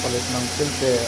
palit ng filter.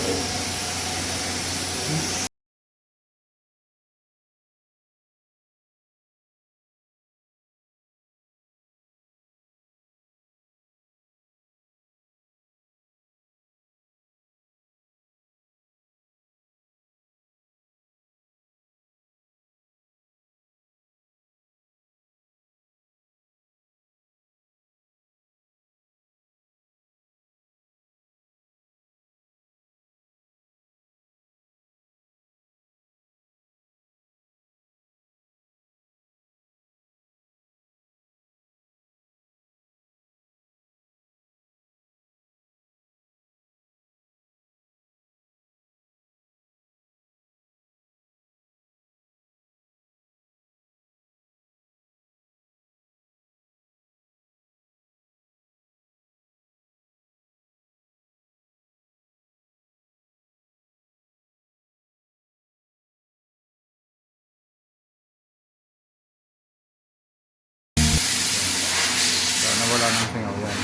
Sana wala nang singaw yan.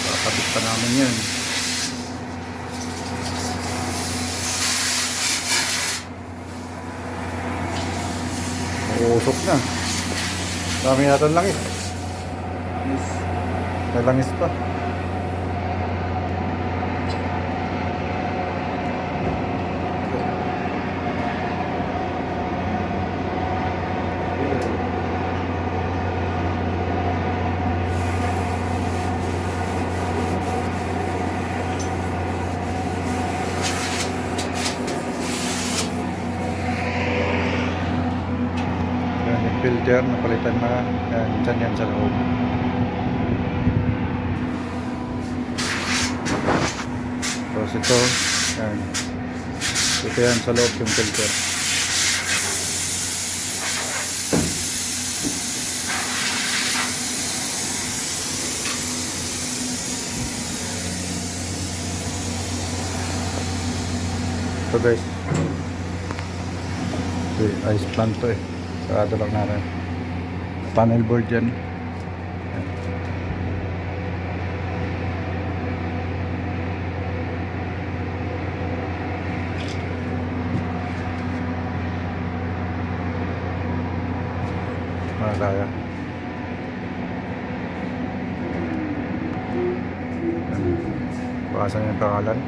Kakabit pa namin yun. Uusok na. Dami natin langis. May langis pa. Filter napalitan na yan, dyan yan sa loob. Tapos ito yan, ito yan sa loob yung filter. Ito guys, ice plant to eh. Sarado lang natin. Panel board yan. Malaya. Bawasan yung pangalan.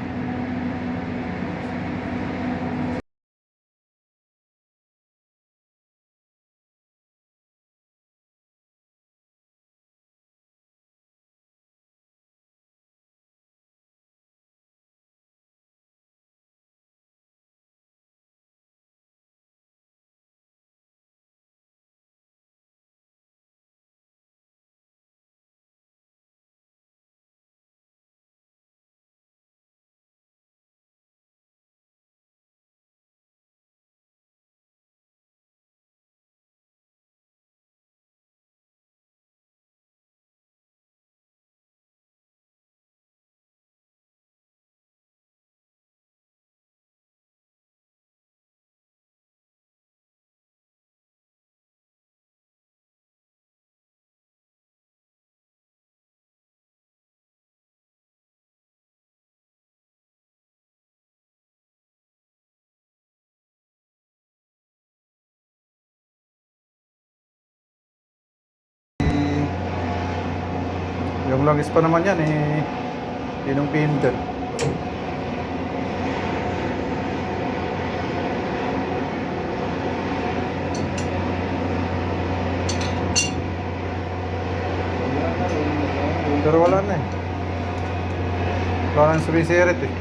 Yung langis pa naman yan eh, yun yung painter. Pero wala na eh, parang sumisirit eh.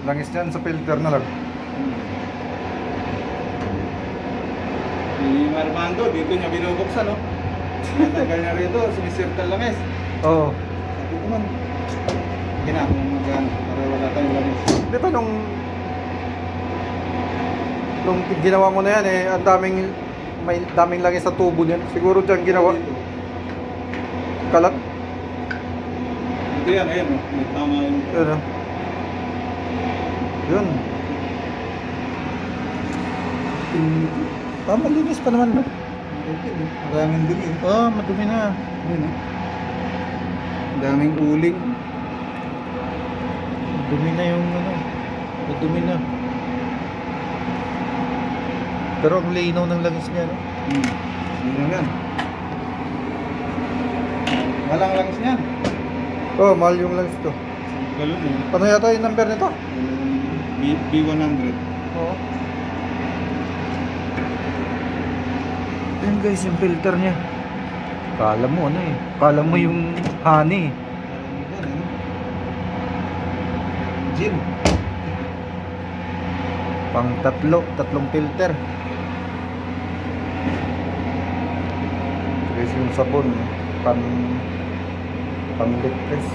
Langis dyan sa filter na lang. Si Armando, dito niya binubuksan, no? Natagal niya rito, sumisirtal langis. Oo. Sabi ko man, ginamang magano, para wala tayong langis. Di ba nung ginawa mo na yan eh, ang may daming langis sa tubo niyan. Siguro dyan ginawa. Kalat. Ito yan, ayan, oh. May tama yun. Yun. Yun. Malinis pa naman, no? Maraming dumi. Madumi na. Ayun, oh. Ang daming uling. Dumi na yung ano. Madumi na. Pero ang linaw ng langis niya, no? Yun lang yan. Walang langis niyan. Mahal yung langis to. Galon eh. Ano yata yung number nito? B100. Oo. Yan guys, yung filter niya. Kala mo ano eh. Kala mo yung honey. Gin. Pang tatlong filter. Guys, yung sabon pang litres.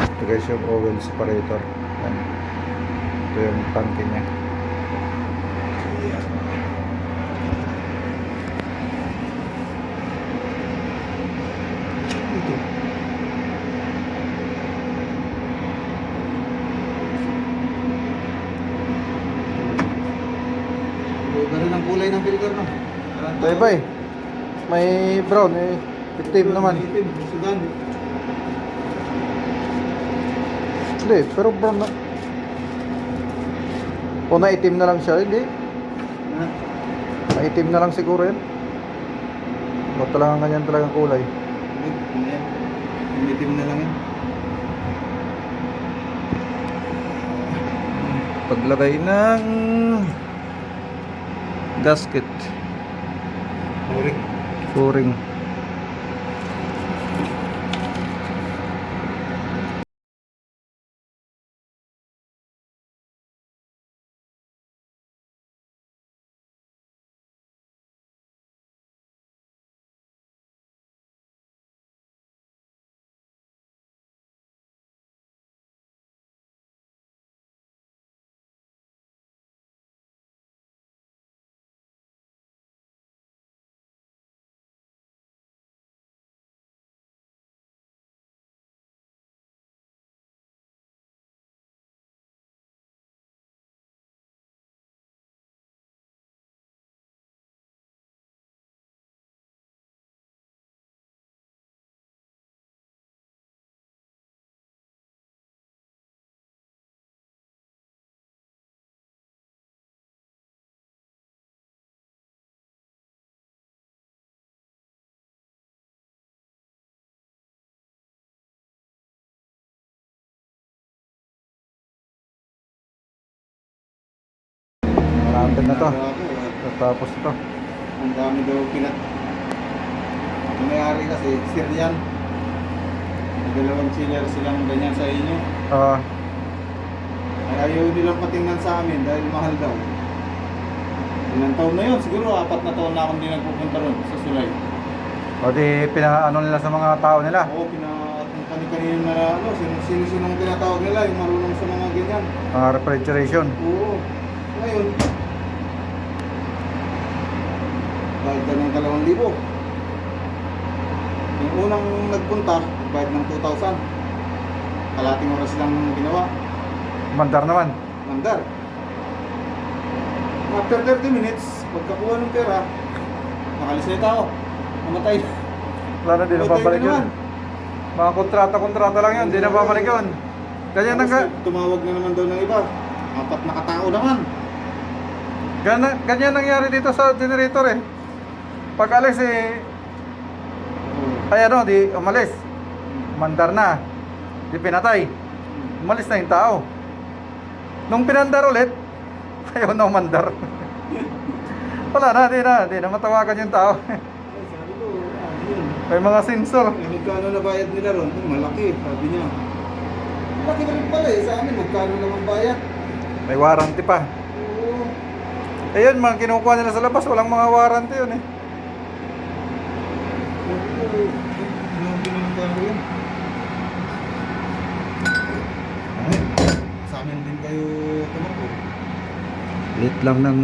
Ito guys yung oil separator. Yan. Ito yung tangke niya. Ito. Iba rin ang kulay ng filter, no? Ito iba eh. May brown eh. Itim naman. Itim, Sudan. Hindi, pero brown na. O naitim na lang siya, hindi. Ha? Maitim na lang siguro yan. O talagang ganyan talagang kulay. Hindi, ano yan? Itim na lang yan. Paglagay ng gasket. Correct. O-ring. Malapit na to. Tapos ito. Ang dami daw pinat. Ang mayari kasi, sir yan. May dalawang chiller silang ganyan sa inyo. Ah, Ay ayaw nilang patingnan sa amin dahil mahal daw. Ilang taon na yun? Siguro 4 na taon na akong hindi nagpupunta ron sa Sulay. o di pinaano nila sa mga tao nila. Oo, kani-kanina na ano, sino-sinong tinatawag nila, yung marunong sa mga ganyan. Mga refrigeration. Oo. Ngayon, bayad ka ng 2,000. Yung unang nagpunta, bayad ng 2,000. Kalating oras lang ginawa. Mandar naman. Mandar. After 30 minutes, pagkakuha ng pera, nakalis na yung tao. Namatay. Wala na, di na Namatay babalik na yun. naman. Mga kontrata lang yun, di na babalik yun. Ganyan na Tapos tumawag na naman daw ng iba. 4 na katao naman. ganyan nangyari dito sa generator eh. Pag alis eh, ay ano, di umalis. Mandar na. Di pinatay. Umalis na yung tao. Nung pinandar ulit, ayaw na umandar. Wala na, di na matawagan yung tao. Ay, sabi ko, yun. May mga sensor. Eh, magkano na bayad nila ron? Malaki, sabi niya. Malaki na rin pala eh, sa amin, magkano lang ang bayad? May warranty pa. Oo. Ayun, mga kinukuha nila sa labas, walang mga warranty yun eh. Grabe naman tayo yun. Ay, sa amin din kayo tumakbo. Lit lang ng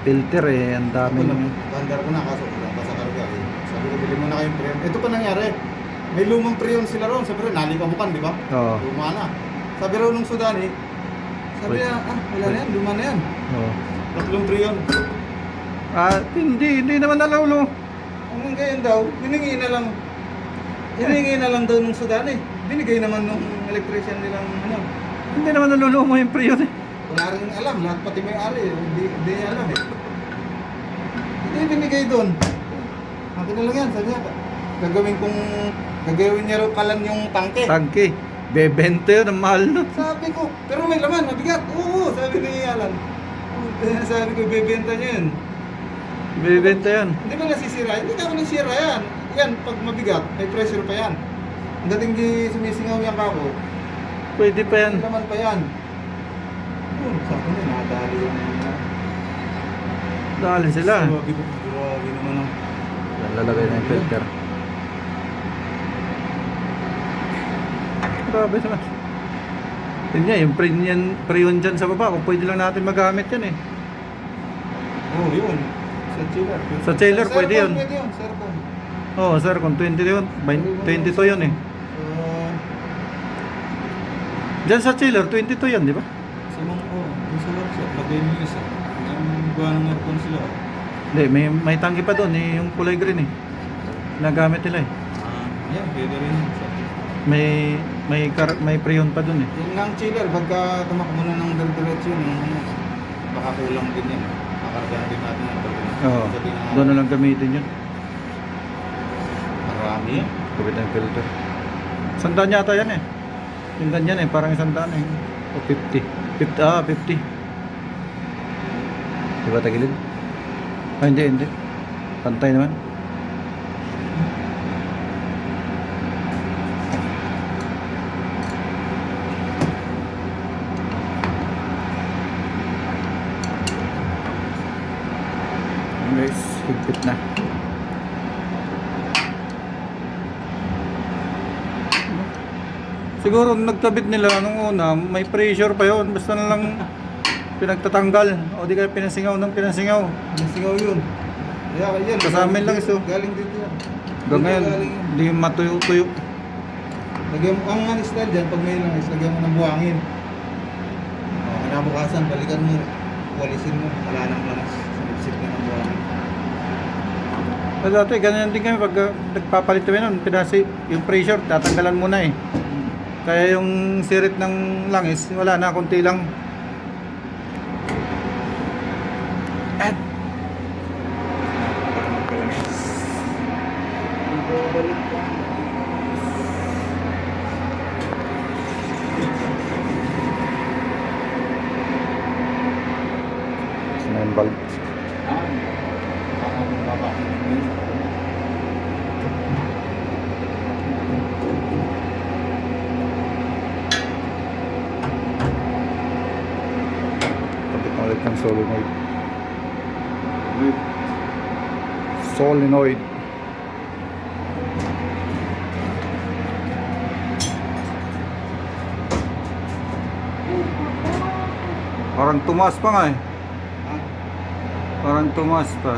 filter eh, ang Ako daming naman, Paandar ko na kaso wala pa sa karga eh. Sabi ko, bili mo na kayong preyon. Ito pa nangyari. May lumang preyon sila ron. Sabi rin, nalikamukan, di ba? Oo. Luma na. Sabi rin nung Sudani, sabi niya, wala na yan, luma na yan. Oo. 3 preyon. Hindi naman nalaulo. Hanggang ganyan daw, hiningi na lang daw nung Sudani. Binigay naman nung electrician nilang ano. Hindi naman nalulumo yung preyon eh. Wala rin alam, lahat pati may-ari, hindi niya alam eh. Hindi binigay doon. Akin na lang yan, sabi niya. Gagawin niya raw kalan yung tangke. Tangke. Bebenta yun, ang mahal no. Sabi ko, pero may laman, mabigat. Oo, sabi ni Alan. Sabi ko, bebenta niya yun. Bebenta yan. Hindi ba nasisira? Hindi ka nasisira yan. Yan, pag mabigat, may pressure pa yan. Ang dating di sumisingaw yung kako, Pwede pa yan. may laman pa yan. Sabi niya, nakadali yung Dahil sila. Grabe naman ang... Lalagay na yung filter. Grabe naman. Yun nga, yung preyon dyan sa baba, kung pwede lang natin magamit yan eh. Oh, yun. Sa chiller. Sa chiller, pwede yun. Pwede yun, Sercon. Oo, sir, kung 20 yun, 22 yun eh. Dyan sa chiller, 22 yan, di ba? Sa mga, yung sa workshop, lagay mo yung isa. Yung gawa ng aircon sila. Hindi, may tangki pa doon eh, yung kulay green eh. Nagamit nila eh. Yan, pwede rin. May preyon pa doon eh. Yung ng chiller, pagka tumakbo na ng diretso yun, baka kulang din yan. Kakargahan din natin ang turbina. Oo, doon na lang gamitin yun. Marami yan. Kapit ang filter. Sandaan yata yan eh. Yung ganyan eh, parang sandaan eh. O 50. 50. Diba tagilid? Hindi. Pantay naman. Guys, higpit na. Siguro nagtabit nila nung una, may pressure pa yun. Basta na lang pinagtatanggal. O di kaya pinasingaw ng pinasingaw. Singaw yun. Yan. Kasama lang ito. Galing dito yan. Hanggang ngayon, Galing yan. hindi matuyo-tuyo. Lagyan mo, ang style dyan, pag may langis, lagyan mo ng buhangin. Kinabukasan, balikan mo, walisin mo, wala nang langis. Sinipsip na ng buhangin. Dati, ganyan din kami pag nagpapalit kami nun, pinasi, yung pressure, tatanggalan muna eh. Kaya yung sirit ng langis, wala na, konti lang. At Balik ka. yung bulb. Parang babakin. Kapit ulit ng solenoid. Solenoid. Parang tumaas pa nga eh. Parang tumaas pa.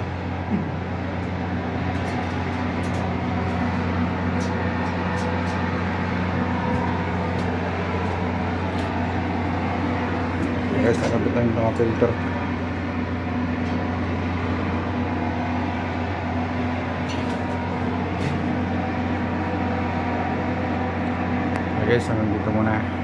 Guys, nakabit na yung mga filter. Guys, hanggang dito muna.